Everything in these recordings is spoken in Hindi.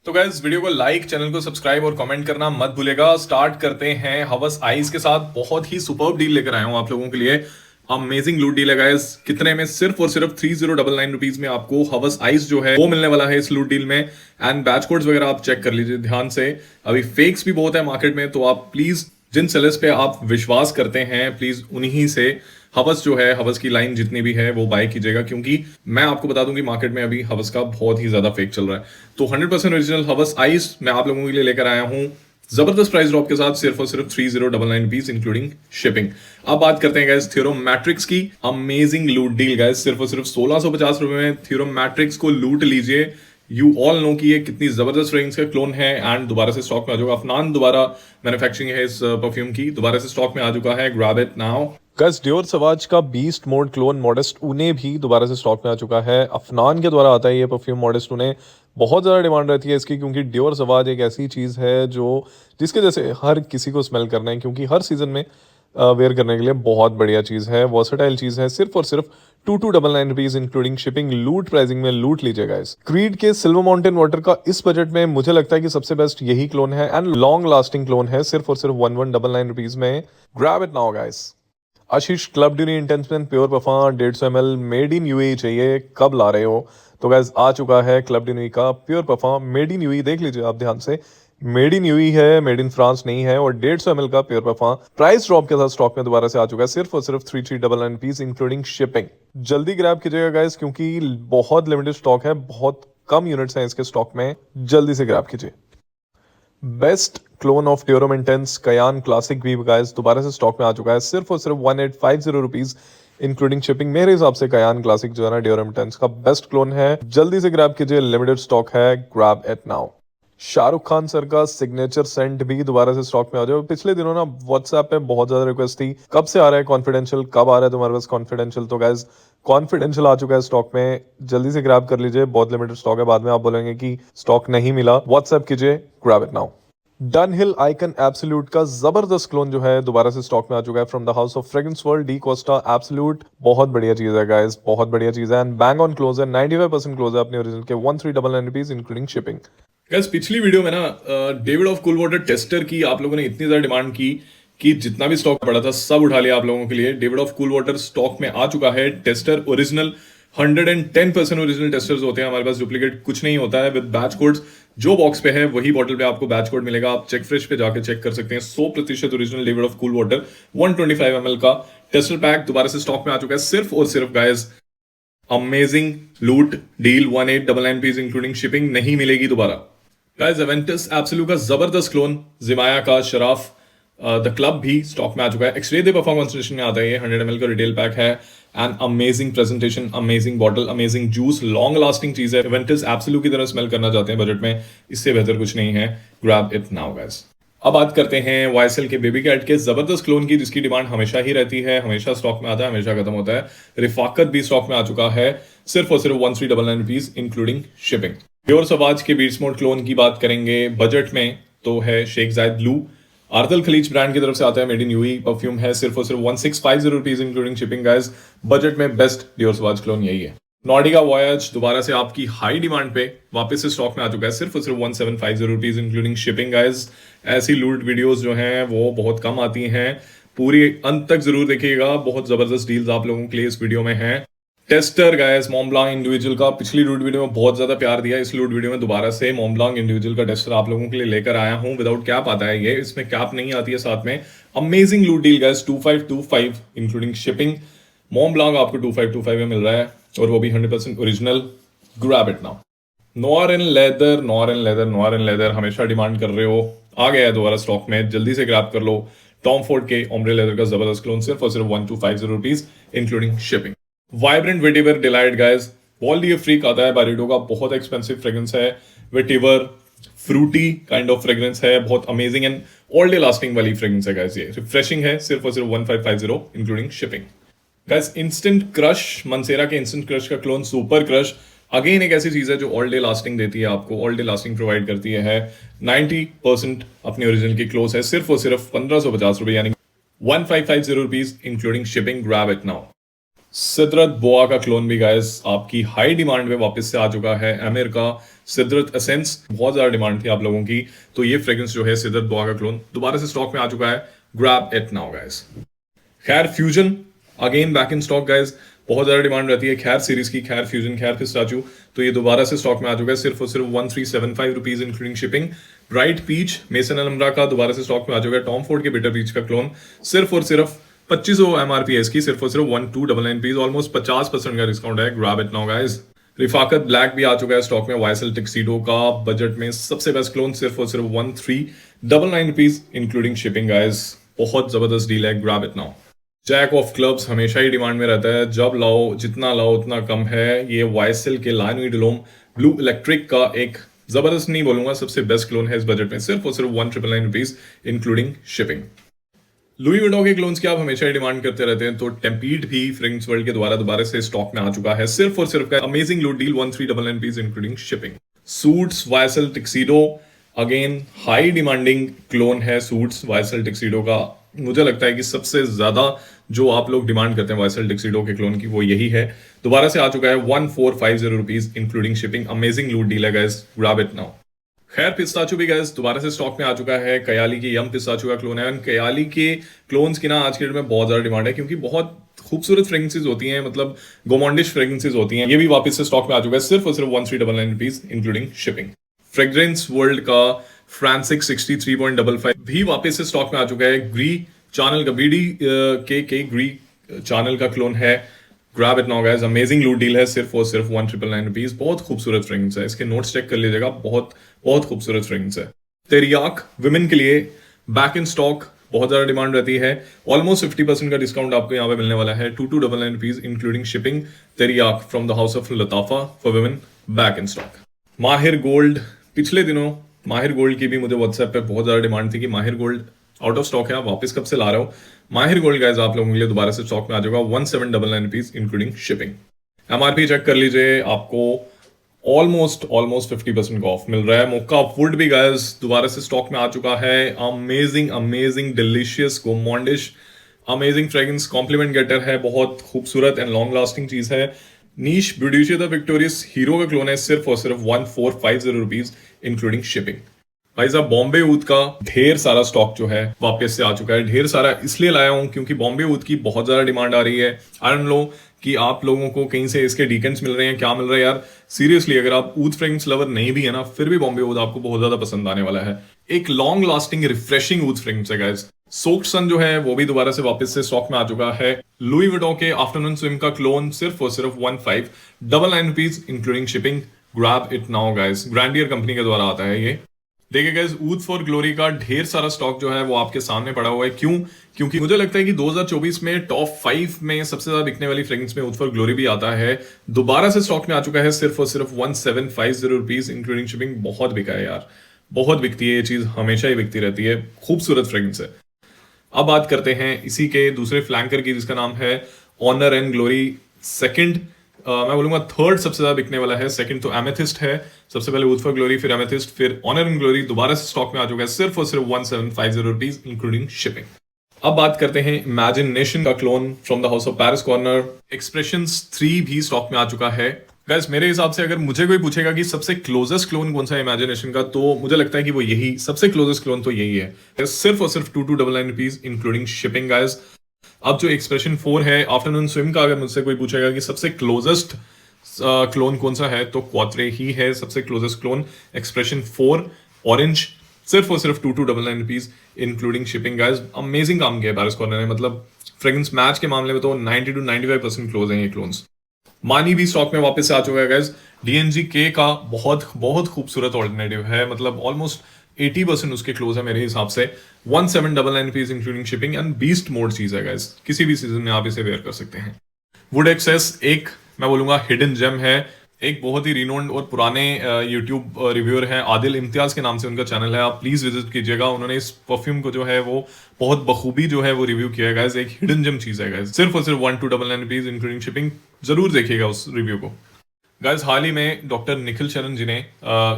तो गाइस वीडियो को लाइक, चैनल को सब्सक्राइब और कमेंट करना मत भूलेगा। स्टार्ट करते हैं हवस आइस के साथ। बहुत ही सुपर्ब डील लेकर आया हूं आप लोगों के लिए। अमेजिंग लूट डील है गाइस। कितने में? सिर्फ और सिर्फ 3099 रुपीज में आपको हवस आइस जो है वो मिलने वाला है इस लूट डील में। एंड बैच कोड्स वगैरह आप चेक कर लीजिए ध्यान से। अभी फेक्स भी बहुत है मार्केट में, तो आप प्लीज जिन सेलर्स पे आप विश्वास करते हैं प्लीज उन्हीं से हवस जो है, हवस की लाइन जितनी भी है वो बाय कीजिएगा, क्योंकि मैं आपको बता दूं कि मार्केट में अभी हवस का बहुत ही ज्यादा फेक चल रहा है। तो 100% ओरिजिनल हवस आइस मैं आप लोगों के लिए लेकर आया हूं जबरदस्त प्राइस ड्रॉप के साथ, सिर्फ और सिर्फ 3099 रुपीज इंक्लूडिंग शिपिंग। अब बात करते हैं गाइस थ्योरम मैट्रिक्स की। अमेजिंग लूट डील गाइस, सिर्फ और सिर्फ 1650 रुपए में थ्योरम मैट्रिक्स को लूट लीजिए। यू ऑल नो कि ये कितनी जबरदस्त फ्रेग्रेंस का क्लोन है एंड दोबारा से स्टॉक में आ चुका। अफनान दोबारा मैन्युफैक्चरिंग है इस परफ्यूम की, दोबारा से स्टॉक में आ चुका है। Grab it now. Guys Dior Sauvage का बीस्ट मोड क्लोन मॉडेस्ट उने भी दोबारा से स्टॉक में आ चुका है। अफनान के द्वारा आता है ये परफ्यूम मॉडेस्ट उने। बहुत ज़्यादा डिमांड रहती है इसकी, क्योंकि डियोर सवाज एक ऐसी चीज़ है जो जिसके जैसे हर किसी को स्मेल करना है, क्योंकि हर सीजन में वेयर करने के लिए बहुत बढ़िया चीज़ है, वर्सेटाइल चीज़ है। सिर्फ और सिर्फ 2299 रुपीज इंक्लूडिंग शिपिंग लूट प्राइसिंग में लूट लीजिएगा इस क्रीड के सिल्वर माउंटेन वाटर का। इस बजट में मुझे लगता है कि सबसे बेस्ट यही क्लोन है एंड लॉन्ग लास्टिंग क्लोन है, सिर्फ और सिर्फ 1199 रुपीज में। Grab it now guys. आशीष क्लब ड्यूरी intense man pure perfume 150 ml made in UAE चाहिए, कब ला रहे हो? तो गैस आ चुका है क्लब ड्यूरी का pure perform made in UAE. देख लीजिए आप ध्यान से, मेड इन यूएई है, मेड इन फ्रांस नहीं है। और 150 ml का प्योर परफॉर्म प्राइस ड्रॉप के साथ स्टॉक में दोबारा से आ चुका है, सिर्फ और सिर्फ 3399 रुपीज इंक्लूडिंग शिपिंग। जल्दी ग्रैब कीजिएगा गाइस, क्योंकि बहुत लिमिटेड स्टॉक है, बहुत कम यूनिट्स हैं इसके स्टॉक में। जल्दी से ग्रैब कीजिए। बेस्ट क्लोन ऑफ ड्यूरम इंटेंस कयान क्लासिक भी गाइस दोबारा से स्टॉक में आ चुका है, सिर्फ और सिर्फ 1850 रुपीज इंक्लूडिंग शिपिंग। मेरे हिसाब से कयान क्लासिक जो है ना ड्यूरम इंटेंस का बेस्ट क्लोन है। जल्दी से ग्रैब कीजिए, लिमिटेड स्टॉक है। Grab it now. Shahrukh Khan sir का सिग्नेचर सेंट भी दोबारा से स्टॉक में आ जाए। पिछले दिनों ना व्हाट्सएप पे बहुत ज्यादा रिक्वेस्ट थी, कब से आ रहा है कॉन्फिडेंशियल, कब आ रहा है तुम्हारे पास कॉन्फिडेंशियल। तो गाइस कॉन्फिडेंशियल आ चुका है स्टॉक में, जल्दी से ग्रैब कर लीजिए। बहुत लिमिटेड स्टॉक है, बाद में आप बोलेंगे कि स्टॉक नहीं मिला। व्हाट्सएप कीजिए, grab it now. Done hill icon absolute का जबरदस्त क्लोन जो है दोबारा से स्टॉक में आ चुका है from the house of fragrance world D Costa absolute. बहुत बढ़िया चीज है गाइस, बहुत बढ़िया चीज है एंड बैंग ऑन क्लोज है। 95% क्लोज है अपने ओरिजिनल के 1399 रुपीज इंक्लूडिंग शिपिंग। गाइस पिछली वीडियो में ना David of cool water tester की आप लोगों ने इतनी ज्यादा डिमांड की कि जितना भी स्टॉक पड़ा था सब उठा लिया आप लोगों के लिए। David of cool water stock में आ चुका है। टेस्टर ओरिजिनल 110% ओरिजिनल टेस्टर्स होते हैं हमारे पास, डुप्लीकेट कुछ नहीं होता है। विद बैच कोड्स जो बॉक्स पे है वही बॉटल पे आपको बैच कोड मिलेगा। आप चेक फ्रेश पे जाकर चेक कर सकते हैं। 100% original David of cool water 125 ml का टेस्टर पैक दोबारा से स्टॉक में आ चुका है, सिर्फ और सिर्फ गाइस अमेजिंग लूट डील 1899 रुपीज इंक्लूडिंग शिपिंग नहीं मिलेगी दोबारा। गाइस एवेंटस एब्सोल्यूट का जबरदस्त क्लोन जिमाया का शराफ द क्लब भी स्टॉक में आ चुका है। एक्सरे दे परफॉर्म कंसंट्रेशन में आता है ये। 100 ml का रिटेल पैक है and amazing presentation, amazing bottle, amazing juice, long lasting चीज है। एवेंटस एब्सोल्यूट की तरह स्मेल करना चाहते हैं बजट में, इससे बेहतर कुछ नहीं है। Grab it now guys. अब बात करते हैं वाईएसएल के बेबी कैट के जबरदस्त क्लोन की, जिसकी डिमांड हमेशा ही रहती है, हमेशा स्टॉक में आता है, हमेशा खत्म होता है। रिफाकत भी स्टॉक में आ चुका है, सिर्फ और सिर्फ 1399 रुपीज इंक्लूडिंग शिपिंग। प्योर सवाज के बीट्स मोड क्लोन की बात करेंगे बजट में तो है शेख जायद ब्लू। आर्दल खलीज ब्रांड की तरफ से आता है, मेड इन यूएई परफ्यूम है, सिर्फ और सिर्फ 1650 rupees including shipping. Guys budget में बेस्ट डियोर सवाज क्लोन यही है। नॉर्डिका वॉयज दोबारा से आपकी हाई डिमांड पे वापस से स्टॉक में आ चुका है, सिर्फ और सिर्फ 1750 रुपीज इंक्लूडिंग शिपिंग। गाइस ऐसी लूट वीडियोस जो हैं वो बहुत कम आती हैं, पूरी अंत तक जरूर देखिएगा। बहुत जबरदस्त डील्स आप लोगों के लिए इस वीडियो में हैं। टेस्टर गाइस मोंब्लांc इंडिविजुअल का पिछली लूट वीडियो में बहुत ज्यादा प्यार दिया, इस लूट वीडियो में दोबारा से मोंब्लांc इंडिविजुअल का टेस्टर आप लोगों के लिए लेकर आया हूं। विदाउट कैप आता है ये, इसमें कैप नहीं आती है साथ में। अमेजिंग लूट डील गाइस 2525 इंक्लूडिंग शिपिंग। मोंब्लांc आपको 2525 में मिल रहा है और वो भी 100% original. Grab it now. Noire in leather, Noire in leather, Noire in leather हमेशा डिमांड कर रहे हो, आ गया है दोबारा स्टॉक में, जल्दी से ग्रैब कर लो। टॉम फोर्ड के ओम्ब्रे लेदर का जबरदस्त क्लोन, सिर्फ और सिर्फ 1250 rupees including shipping. Vibrant vetiver delight guys Bal d'Afrique आता है बारिडो का, बहुत एक्सपेंसिव फ्रेग्रेंस है। Vetiver fruity kind of fragrance है, बहुत amazing and all day lasting वाली फ्रेग्रेंस है गाइस। ये रिफ्रेशिंग है, सिर्फ और सिर्फ 1550 including shipping. Guys instant crush, Mancera के इंस्टेंट क्रश का क्लोन सुपर क्रश अगेन एक ऐसी चीज है जो ऑल डे लास्टिंग देती है आपको, ऑल डे लास्टिंग प्रोवाइड करती है। 90% अपने ओरिजिनल की क्लोज है, सिर्फ और सिर्फ 1550 रुपए यानी 1550 rupees including shipping. Grab it now. सिद्रत बोआ का क्लोन भी गाइस आपकी हाई डिमांड में वापस से आ चुका है। एमिर का सिद्रत एसेंस, बहुत ज्यादा डिमांड थी आप लोगों की, तो ये फ्रेग्रेंस जो है सिद्रत बोआ का क्लोन दोबारा से स्टॉक में आ चुका है। Grab it now guys. खैर fusion again back in stock guys, बहुत ज्यादा डिमांड रहती है खैर सीरीज की, खैर फ्यूजन, खैर पिस्ताचियो, तो ये दोबारा से स्टॉक में आ चुका है सिर्फ और सिर्फ 1375 rupees including shipping. Bright peach Maison Alhambra का दोबारा से स्टॉक में आ चुका है। टॉम फोर्ड के बिटर पीच का क्लोन सिर्फ और सिर्फ 2500 एमआरपी है इसकी, सिर्फ और सिर्फ 1299 पीस, ऑलमोस्ट 50% का डिस्काउंट है। Grab it now guys. रिफाकत ब्लैक भी आ चुका है स्टॉक में, वाइसल टिक्सीडो का बजट में सबसे बेस्ट क्लोन, सिर्फ और सिर्फ 1399 रुपीज इंक्लूडिंग शिपिंग गाइस। बहुत जबरदस्त डील है, grab it now. Jack of clubs हमेशा ही डिमांड में रहता है, जब लाओ जितना लाओ उतना कम है। ये वाइसल के लाइनवी डिलोम ब्लू इलेक्ट्रिक का एक जबरदस्त नहीं बोलूंगा, सबसे बेस्ट क्लोन है इस बजट में, सिर्फ और सिर्फ 1999 rupees including shipping. Louis Vuitton के क्लोन्स की आप हमेशा ही डिमांड करते रहते हैं, तो टेम्पीड भी फ्रेग्रेंस वर्ल्ड के द्वारा दोबारा से स्टॉक में आ चुका है, सिर्फ और सिर्फ का अमेजिंग लूट डील 1399 रुपीज इंक्लूडिंग शिपिंग। सूट्स वाइसल tuxedo again high demanding clone है सूट्स वाइसल टिक्सीडो का। मुझे लगता है कि सबसे ज्यादा जो आप लोग डिमांड करते हैं वाइसल टिक्सीडो के क्लोन की वो यही है, दोबारा से आ चुका है 1450 रुपीज इंक्लूडिंग शिपिंग। अमेजिंग लूट डील है गाइस, ग्रैब इट नाउ। खैर पिस्ताचो भी गाइस दोबारा से स्टॉक में आ चुका है, कयाली की यम पिस्ताचो का क्लोन है। कयाली के क्लोन्स की ना आज के डेट में बहुत ज्यादा डिमांड है, क्योंकि बहुत खूबसूरत फ्रेग्रेंसेस होती हैं, मतलब गोमोंडिश फ्रेग्रेंसेस होती हैं। ये भी वापस से स्टॉक में आ चुका है, सिर्फ और सिर्फ 1399 rupees including shipping. Fragrance world का फ्रांसिक 63.55 भी वापस से स्टॉक में आ चुका है। ग्री चैनल का बीडी के ग्री चैनल का क्लोन है। Grab it now guys, amazing लूट डील है, सिर्फ और सिर्फ 1999 रुपीज। बहुत खूबसूरत फ्रेग्रेंस है, इसके नोट्स चेक कर लीजिएगा, बहुत बहुत खूबसूरत फ्रेग्रेंस है। तेरियाक विमेन के लिए बैक इन स्टॉक, बहुत ज्यादा डिमांड रहती है, ऑलमोस्ट 50% का डिस्काउंट आपको यहाँ पे मिलने वाला है, 2299 rupees including shipping. Teriaq from the house of Lattafa for women, back in stock. माहिर गोल्ड, पिछले दिनों माहिर गोल्ड की भी मुझे व्हाट्सएप पे बहुत ज्यादा डिमांड थी कि माहिर गोल्ड आउट ऑफ स्टॉक है, आप वापस कब से ला रहे हो। माहिर गोल्ड गाइस आप लोगों के लिए दोबारा से स्टॉक में आ जाएगा 1799 rupees including shipping. MRP check कर लीजिए, आपको ऑलमोस्ट 50% का ऑफ मिल रहा है। मोका वुड भी गाइस दोबारा से स्टॉक में आ चुका है। Amazing amazing delicious gourmandish amazing fragrance, compliment getter है, बहुत खूबसूरत एंड लॉन्ग लास्टिंग चीज है। Niche Boadicea the Victorious Hero का क्लोन है, सिर्फ और सिर्फ 1450 रुपीज इंक्लूडिंग शिपिंग। भाई साहब बॉम्बे ऊद का ढेर सारा स्टॉक जो है वापस से आ चुका है। ढेर सारा इसलिए लाया हूं क्योंकि बॉम्बे ऊद की बहुत ज्यादा डिमांड आ रही है। आई डोंट नो कि आप लोगों को कहीं से इसके डीकेंट्स मिल रहे हैं, क्या मिल रहा है यार। सीरियसली अगर आप ऊद फ्रेग्रेंस लवर नहीं भी है ना, फिर भी बॉम्बे ऊद आपको बहुत ज्यादा पसंद आने वाला है। एक लॉन्ग लास्टिंग रिफ्रेशिंग ऊद फ्रेग्रेंस है गाइस। सोक्ड सन जो है वो भी दोबारा से वापस से स्टॉक में आ चुका है। लुई विटॉन के आफ्टरनून स्विम का क्लोन, सिर्फ और सिर्फ 1599 rupees including shipping. Grab it now guys, grandeur company के द्वारा आता है ये। देखिए गाइस ऊद फॉर ग्लोरी का ढेर सारा स्टॉक जो है वो आपके सामने पड़ा हुआ है। क्यों? क्योंकि मुझे लगता है कि 2024 में टॉप 5 में सबसे ज्यादा बिकने वाली फ्रेग्रेंस में ऊद फॉर ग्लोरी भी आता है। दोबारा से स्टॉक में आ चुका है, सिर्फ और सिर्फ 1750 रुपीज इंक्लूडिंग शिपिंग। बहुत बिका है यार, बहुत बिकती है ये चीज, हमेशा ही बिकती रहती है, खूबसूरत फ्रेग्रेंस है। अब बात करते हैं इसी के दूसरे फ्लैंकर की, जिसका नाम है ऑनर एंड ग्लोरी सेकंड। मैं बोलूंगा थर्ड सबसे ज्यादा बिकने वाला है। सेकंड तो एमेथिस्ट है, सबसे पहले ऊद फॉर ग्लोरी, फिर एमेथिस्ट, फिर ऑनर एंड ग्लोरी दोबारा से स्टॉक में आ चुका है, सिर्फ और सिर्फ 1750 रुपीज इंक्लूडिंग शिपिंग। अब बात करते हैं इमेजिनेशन का clone from the house of Paris corner. Expressions 3 भी स्टॉक में आ चुका है। गाइस मेरे हिसाब से अगर मुझे कोई पूछेगा कि सबसे क्लोजेस्ट क्लोन कौन सा है इमेजिनेशन का, तो मुझे लगता है कि वो यही सबसे क्लोजेस्ट क्लोन तो यही है, सिर्फ और सिर्फ 2299 रुपीज इंक्लूडिंग शिपिंग गाइस। अब जो एक्सप्रेशन 4 है आफ्टरनून स्विम का, अगर मुझसे कोई पूछेगा कि सबसे क्लोजेस्ट क्लोन कौन सा है, तो क्वात्रे ही है सबसे क्लोजेस्ट क्लोन। एक्सप्रेशन 4 ऑरेंज, सिर्फ और सिर्फ 2299 rupees including shipping guys. Amazing काम किया पैरिस कॉर्नर ने, मतलब फ्रेग्रेंस मैच के मामले में तो 90 to 95% क्लोज हैं ये क्लोन्स। मानी भी स्टॉक में वापस से आ चुका है गाइस। डीएनजी के का बहुत बहुत खूबसूरत ऑल्टरनेटिव है, मतलब ऑलमोस्ट 80% उसके क्लोज है मेरे हिसाब से। 1799 rupees including shipping and beast mode चीज है गाइस, किसी भी सीजन में आप इसे वेयर कर सकते हैं। वुड एक्सेस एक मैं बोलूंगा हिडन जेम है, एक बहुत ही रिनोन्ड और पुराने यूट्यूब रिव्यूअर हैं, आदिल इम्तियाज के नाम से उनका चैनल है, आप प्लीज विजिट कीजिएगा। उन्होंने इस परफ्यूम को जो है वो बहुत बखूबी जो है वो रिव्यू किया है गाइस। एक हिडन जेम चीज है गाइस, सिर्फ और सिर्फ 1299 रुपीज इंक्लूडिंग शिपिंग। जरूर देखिएगा उस रिव्यू को। गाइस हाल ही में डॉक्टर निखिल शरण जी ने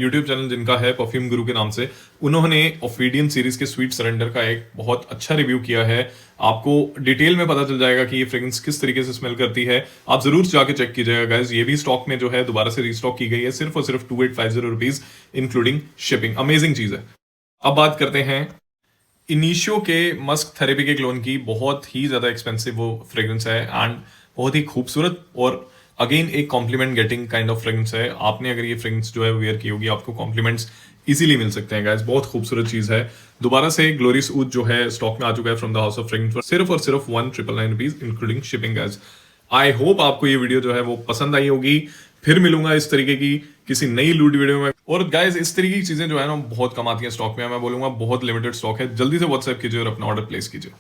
यूट्यूब चैनल जिनका है परफ्यूम गुरु के नाम से, उन्होंने ऑफिडियन सीरीज के स्वीट सरेंडर का एक बहुत अच्छा रिव्यू किया है। आपको डिटेल में पता चल जाएगा कि ये फ्रेग्रेंस किस तरीके से स्मेल करती है। आप जरूर जाके चेक कीजिएगा गाइस। ये भी स्टॉक में जो है दोबारा से रीस्टॉक की गई है, सिर्फ और सिर्फ 2850 रुपीज इंक्लूडिंग शिपिंग। अमेजिंग चीज है। अब बात करते हैं इनिशियो के मस्क थेरेपी के क्लोन की। बहुत ही ज्यादा एक्सपेंसिव वो फ्रेग्रेंस है एंड बहुत ही खूबसूरत और अगेन एक compliment getting kind of fragrance है। आपने अगर ये फ्रेग्रेंस जो है वेयर की होगी, आपको कॉम्प्लीमेंट्स इजीली मिल सकते हैं गाइस। बहुत खूबसूरत चीज है। दोबारा से ग्लोरियस ऊद जो है स्टॉक में आ चुका है from the house of fragrance, सिर्फ और सिर्फ 1999 rupees including shipping guys. I hope आपको ये वीडियो जो है वो पसंद आई होगी। फिर मिलूंगा इस तरीके की किसी नई लूट वीडियो में। और गाइस इस तरीके की चीजें जो है ना बहुत कम आती हैं स्टॉक में। मैं बोलूंगा बहुत लिमिटेड स्टॉक है। जल्दी से व्हाट्सएप कीजिए और अपना ऑर्डर प्लेस कीजिए।